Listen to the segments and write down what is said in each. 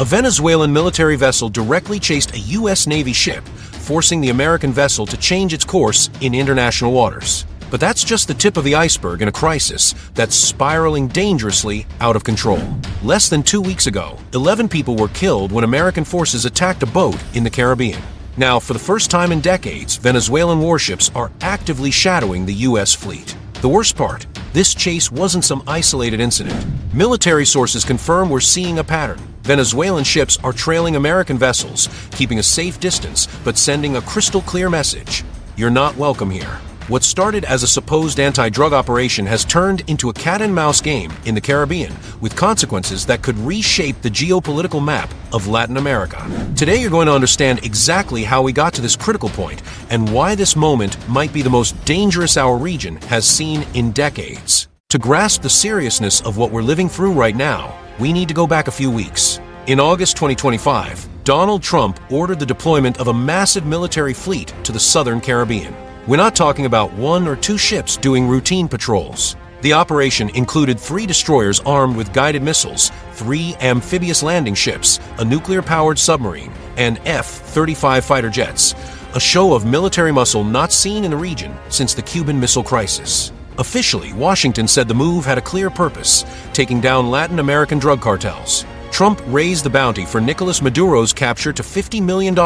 A Venezuelan military vessel directly chased a U.S. Navy ship, forcing the American vessel to change its course in international waters. But that's just the tip of the iceberg in a crisis that's spiraling dangerously out of control. Less than 2 weeks ago, 11 people were killed when American forces attacked a boat in the Caribbean. Now, for the first time in decades, Venezuelan warships are actively shadowing the U.S. fleet. The worst part, this chase wasn't some isolated incident. Military sources confirm we're seeing a pattern. Venezuelan ships are trailing American vessels, keeping a safe distance, but sending a crystal-clear message: you're not welcome here. What started as a supposed anti-drug operation has turned into a cat-and-mouse game in the Caribbean, with consequences that could reshape the geopolitical map of Latin America. Today you're going to understand exactly how we got to this critical point and why this moment might be the most dangerous our region has seen in decades. To grasp the seriousness of what we're living through right now, we need to go back a few weeks. In August 2025, Donald Trump ordered the deployment of a massive military fleet to the southern Caribbean. We're not talking about 1 or 2 ships doing routine patrols. The operation included 3 destroyers armed with guided missiles, 3 amphibious landing ships, a nuclear-powered submarine, and F-35 fighter jets, a show of military muscle not seen in the region since the Cuban Missile Crisis. Officially, Washington said the move had a clear purpose: taking down Latin American drug cartels. Trump raised the bounty for Nicolas Maduro's capture to $50 million,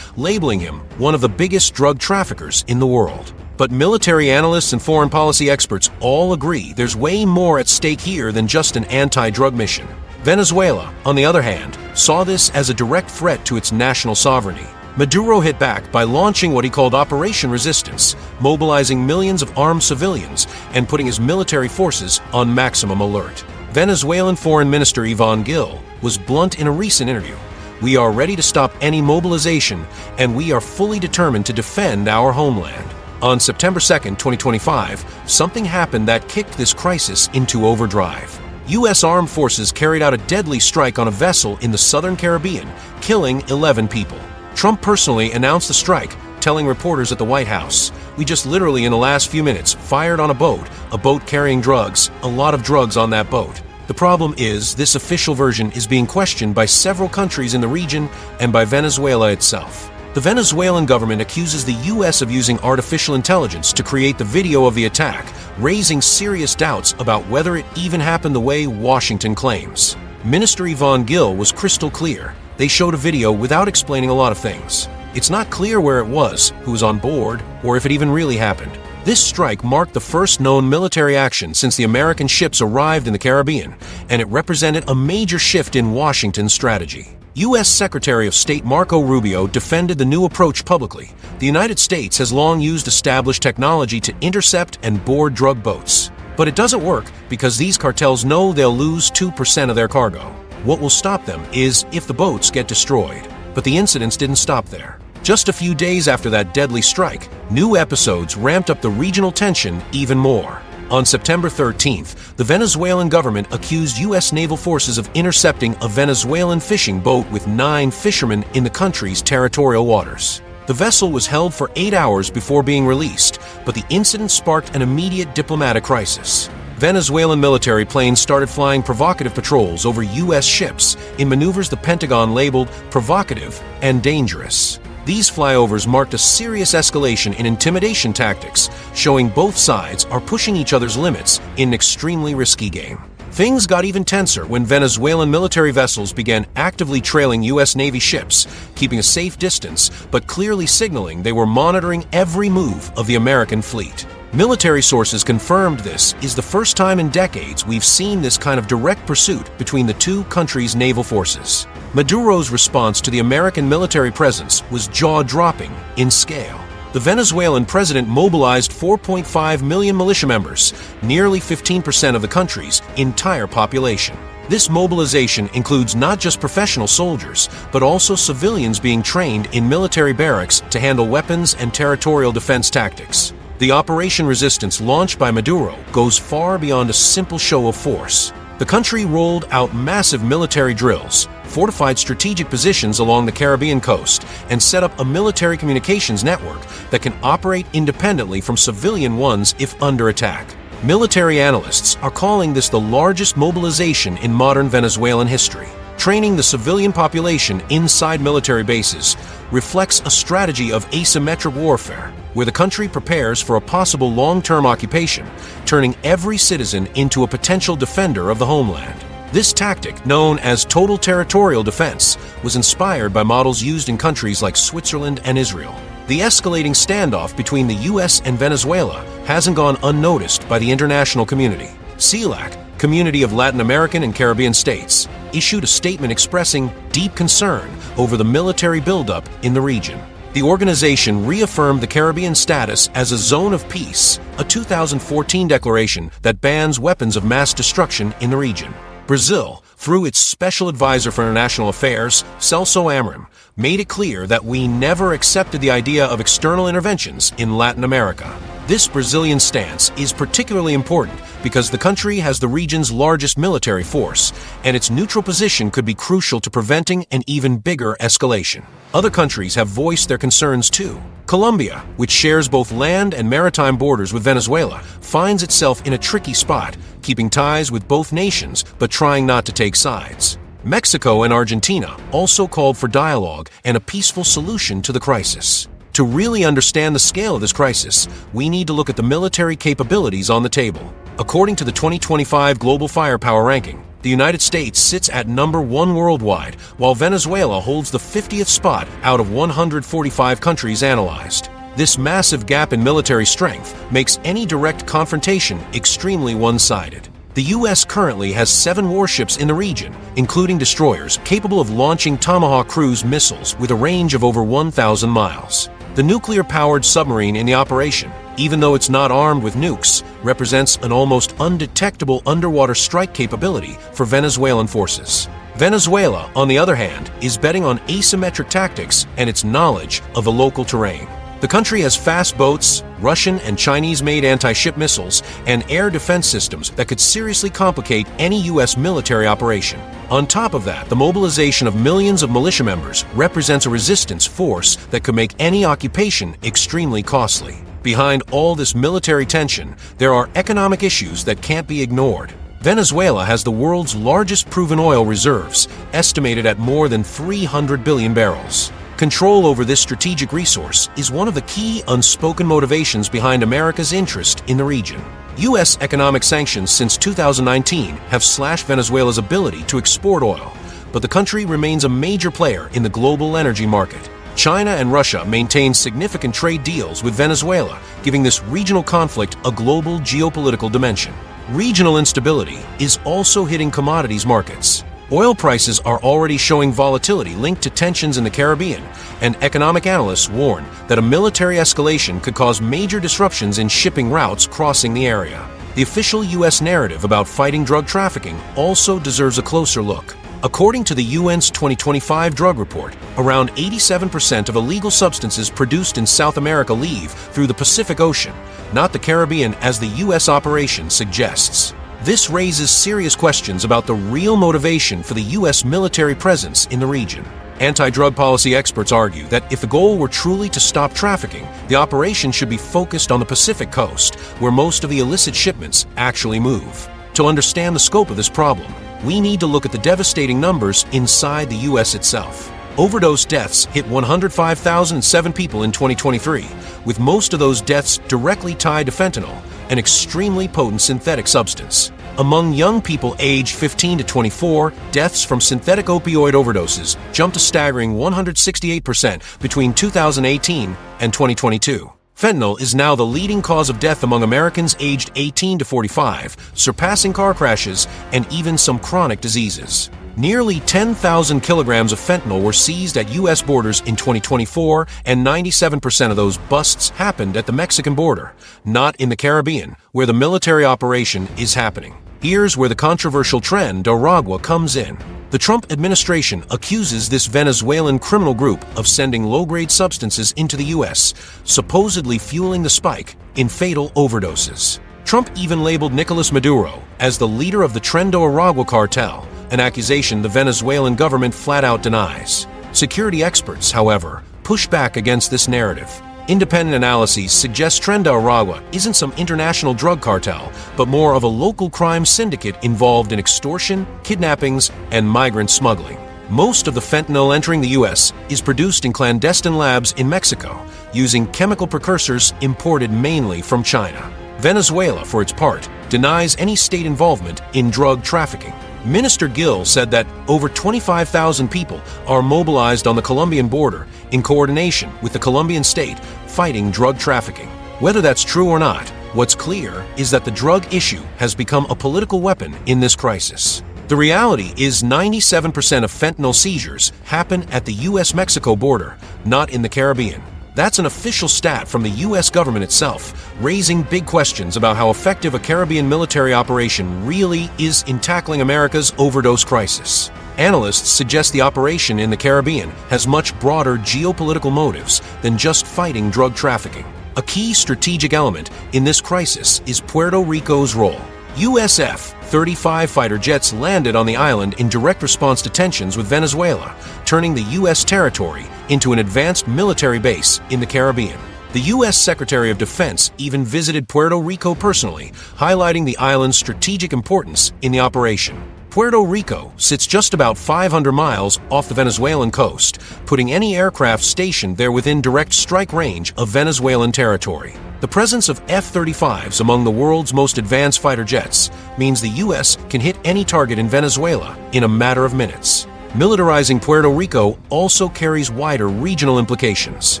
labeling him one of the biggest drug traffickers in the world. But military analysts and foreign policy experts all agree there's way more at stake here than just an anti-drug mission. Venezuela, on the other hand, saw this as a direct threat to its national sovereignty. Maduro hit back by launching what he called Operation Resistance, mobilizing millions of armed civilians and putting his military forces on maximum alert. Venezuelan Foreign Minister Ivan Gil was blunt in a recent interview: "We are ready to stop any mobilization, and we are fully determined to defend our homeland." On September 2, 2025, something happened that kicked this crisis into overdrive. U.S. armed forces carried out a deadly strike on a vessel in the southern Caribbean, killing 11 people. Trump personally announced the strike, telling reporters at the White House, "We just literally in the last few minutes fired on a boat carrying drugs, a lot of drugs on that boat." The problem is, this official version is being questioned by several countries in the region and by Venezuela itself. The Venezuelan government accuses the U.S. of using artificial intelligence to create the video of the attack, raising serious doubts about whether it even happened the way Washington claims. Minister Ivan Gil was crystal clear. They showed a video without explaining a lot of things. It's not clear where it was, who was on board, or if it even really happened. This strike marked the first known military action since the American ships arrived in the Caribbean, and it represented a major shift in Washington's strategy. U.S. Secretary of State Marco Rubio defended the new approach publicly. The United States has long used established technology to intercept and board drug boats. But it doesn't work because these cartels know they'll lose 2% of their cargo. What will stop them is if the boats get destroyed. But the incidents didn't stop there. Just a few days after that deadly strike, new episodes ramped up the regional tension even more. On September 13th, the Venezuelan government accused U.S. naval forces of intercepting a Venezuelan fishing boat with 9 fishermen in the country's territorial waters. The vessel was held for 8 hours before being released, but the incident sparked an immediate diplomatic crisis. Venezuelan military planes started flying provocative patrols over U.S. ships in maneuvers the Pentagon labeled provocative and dangerous. These flyovers marked a serious escalation in intimidation tactics, showing both sides are pushing each other's limits in an extremely risky game. Things got even tenser when Venezuelan military vessels began actively trailing U.S. Navy ships, keeping a safe distance, but clearly signaling they were monitoring every move of the American fleet. Military sources confirmed this is the first time in decades we've seen this kind of direct pursuit between the two countries' naval forces. Maduro's response to the American military presence was jaw-dropping in scale. The Venezuelan president mobilized 4.5 million militia members, nearly 15% of the country's entire population. This mobilization includes not just professional soldiers, but also civilians being trained in military barracks to handle weapons and territorial defense tactics. The Operation Resistance launched by Maduro goes far beyond a simple show of force. The country rolled out massive military drills, fortified strategic positions along the Caribbean coast, and set up a military communications network that can operate independently from civilian ones if under attack. Military analysts are calling this the largest mobilization in modern Venezuelan history. training the civilian population inside military bases reflects a strategy of asymmetric warfare, where the country prepares for a possible long-term occupation, turning every citizen into a potential defender of the homeland. This tactic, known as total territorial defense, was inspired by models used in countries like Switzerland and Israel. The escalating standoff between the U.S. and Venezuela hasn't gone unnoticed by the international community. CELAC, Community of Latin American and Caribbean States, issued a statement expressing deep concern over the military buildup in the region. The organization reaffirmed the Caribbean status as a zone of peace, a 2014 declaration that bans weapons of mass destruction in the region. Brazil, through its Special Advisor for International Affairs, Celso Amorim, made it clear that we never accepted the idea of external interventions in Latin America. This Brazilian stance is particularly important because the country has the region's largest military force, and its neutral position could be crucial to preventing an even bigger escalation. Other countries have voiced their concerns too. Colombia, which shares both land and maritime borders with Venezuela, finds itself in a tricky spot, keeping ties with both nations but trying not to take sides. Mexico and Argentina also called for dialogue and a peaceful solution to the crisis. To really understand the scale of this crisis, we need to look at the military capabilities on the table. According to the 2025 Global Firepower Ranking, the United States sits at number 1 worldwide, while Venezuela holds the 50th spot out of 145 countries analyzed. This massive gap in military strength makes any direct confrontation extremely one-sided. The U.S. currently has 7 warships in the region, including destroyers capable of launching Tomahawk cruise missiles with a range of over 1,000 miles. The nuclear-powered submarine in the operation, even though it's not armed with nukes, represents an almost undetectable underwater strike capability for Venezuelan forces. Venezuela, on the other hand, is betting on asymmetric tactics and its knowledge of the local terrain. The country has fast boats, Russian and Chinese-made anti-ship missiles, and air defense systems that could seriously complicate any U.S. military operation. On top of that, the mobilization of millions of militia members represents a resistance force that could make any occupation extremely costly. Behind all this military tension, there are economic issues that can't be ignored. Venezuela has the world's largest proven oil reserves, estimated at more than 300 billion barrels. Control over this strategic resource is one of the key unspoken motivations behind America's interest in the region. U.S. economic sanctions since 2019 have slashed Venezuela's ability to export oil, but the country remains a major player in the global energy market. China and Russia maintain significant trade deals with Venezuela, giving this regional conflict a global geopolitical dimension. Regional instability is also hitting commodities markets. Oil prices are already showing volatility linked to tensions in the Caribbean, and economic analysts warn that a military escalation could cause major disruptions in shipping routes crossing the area. The official U.S. narrative about fighting drug trafficking also deserves a closer look. According to the UN's 2025 drug report, around 87% of illegal substances produced in South America leave through the Pacific Ocean, not the Caribbean as the U.S. operation suggests. This raises serious questions about the real motivation for the U.S. military presence in the region. Anti-drug policy experts argue that if the goal were truly to stop trafficking, the operation should be focused on the Pacific coast, where most of the illicit shipments actually move. To understand the scope of this problem, we need to look at the devastating numbers inside the U.S. itself. Overdose deaths hit 105,007 people in 2023, with most of those deaths directly tied to fentanyl, an extremely potent synthetic substance. Among young people aged 15 to 24, deaths from synthetic opioid overdoses jumped a staggering 168% between 2018 and 2022. Fentanyl is now the leading cause of death among Americans aged 18 to 45, surpassing car crashes and even some chronic diseases. Nearly 10,000 kilograms of fentanyl were seized at U.S. borders in 2024, and 97% of those busts happened at the Mexican border, not in the Caribbean, where the military operation is happening. Here's where the controversial trend Aragua comes in. The Trump administration accuses this Venezuelan criminal group of sending low-grade substances into the U.S., supposedly fueling the spike in fatal overdoses. Trump even labeled Nicolas Maduro as the leader of the Trendo Aragua cartel, an accusation the Venezuelan government flat-out denies. Security experts, however, push back against this narrative. Independent analyses suggest Tren de Aragua isn't some international drug cartel, but more of a local crime syndicate involved in extortion, kidnappings, and migrant smuggling. Most of the fentanyl entering the U.S. is produced in clandestine labs in Mexico, using chemical precursors imported mainly from China. Venezuela, for its part, denies any state involvement in drug trafficking. Minister Gil said that over 25,000 people are mobilized on the Colombian border in coordination with the Colombian state fighting drug trafficking. Whether that's true or not, what's clear is that the drug issue has become a political weapon in this crisis. The reality is 97% of fentanyl seizures happen at the U.S.-Mexico border, not in the Caribbean. That's an official stat from the U.S. government itself, raising big questions about how effective a Caribbean military operation really is in tackling America's overdose crisis. Analysts suggest the operation in the Caribbean has much broader geopolitical motives than just fighting drug trafficking. A key strategic element in this crisis is Puerto Rico's role. U.S. F-35 fighter jets landed on the island in direct response to tensions with Venezuela, turning the U.S. territory into an advanced military base in the Caribbean. The U.S. Secretary of Defense even visited Puerto Rico personally, highlighting the island's strategic importance in the operation. Puerto Rico sits just about 500 miles off the Venezuelan coast, putting any aircraft stationed there within direct strike range of Venezuelan territory. The presence of F-35s among the world's most advanced fighter jets means the U.S. can hit any target in Venezuela in a matter of minutes. Militarizing Puerto Rico also carries wider regional implications.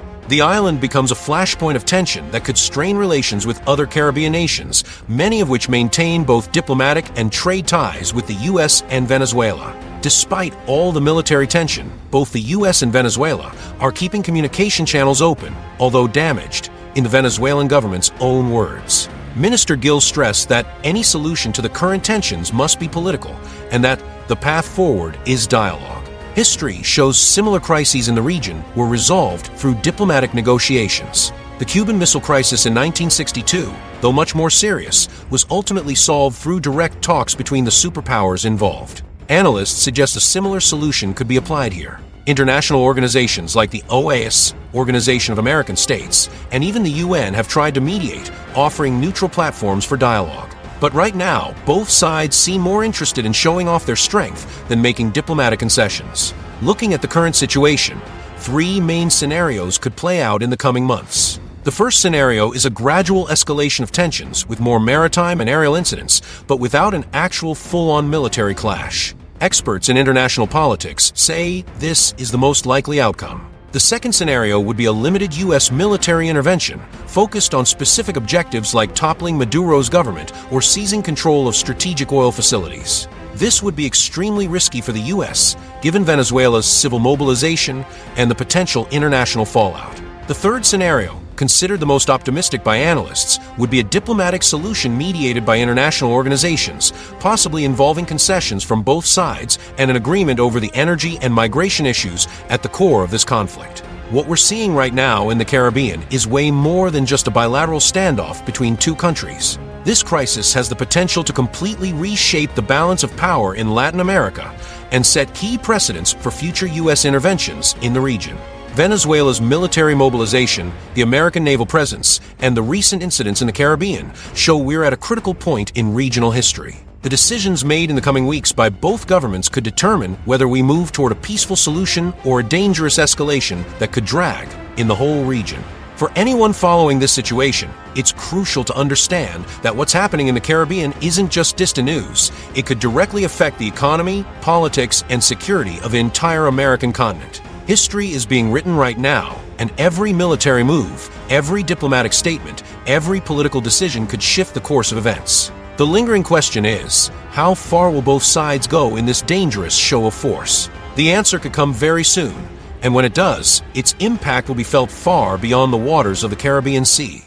The island becomes a flashpoint of tension that could strain relations with other Caribbean nations, many of which maintain both diplomatic and trade ties with the U.S. and Venezuela. Despite all the military tension, both the U.S. and Venezuela are keeping communication channels open, although damaged, in the Venezuelan government's own words. Minister Gil stressed that any solution to the current tensions must be political, and that the path forward is dialogue. History shows similar crises in the region were resolved through diplomatic negotiations. The Cuban Missile Crisis in 1962, though much more serious, was ultimately solved through direct talks between the superpowers involved. Analysts suggest a similar solution could be applied here. International organizations like the OAS, Organization of American States, and even the UN have tried to mediate, offering neutral platforms for dialogue. But right now, both sides seem more interested in showing off their strength than making diplomatic concessions. Looking at the current situation, three main scenarios could play out in the coming months. The first scenario is a gradual escalation of tensions with more maritime and aerial incidents, but without an actual full-on military clash. Experts in international politics say this is the most likely outcome. The second scenario would be a limited U.S. military intervention, focused on specific objectives like toppling Maduro's government or seizing control of strategic oil facilities. This would be extremely risky for the U.S., given Venezuela's civil mobilization and the potential international fallout. The third scenario, considered the most optimistic by analysts, would be a diplomatic solution mediated by international organizations, possibly involving concessions from both sides and an agreement over the energy and migration issues at the core of this conflict. What we're seeing right now in the Caribbean is way more than just a bilateral standoff between two countries. This crisis has the potential to completely reshape the balance of power in Latin America and set key precedents for future U.S. interventions in the region. Venezuela's military mobilization, the American naval presence, and the recent incidents in the Caribbean show we're at a critical point in regional history. The decisions made in the coming weeks by both governments could determine whether we move toward a peaceful solution or a dangerous escalation that could drag in the whole region. For anyone following this situation, it's crucial to understand that what's happening in the Caribbean isn't just distant news. It could directly affect the economy, politics, and security of the entire American continent. History is being written right now, and every military move, every diplomatic statement, every political decision could shift the course of events. The lingering question is, how far will both sides go in this dangerous show of force? The answer could come very soon, and when it does, its impact will be felt far beyond the waters of the Caribbean Sea.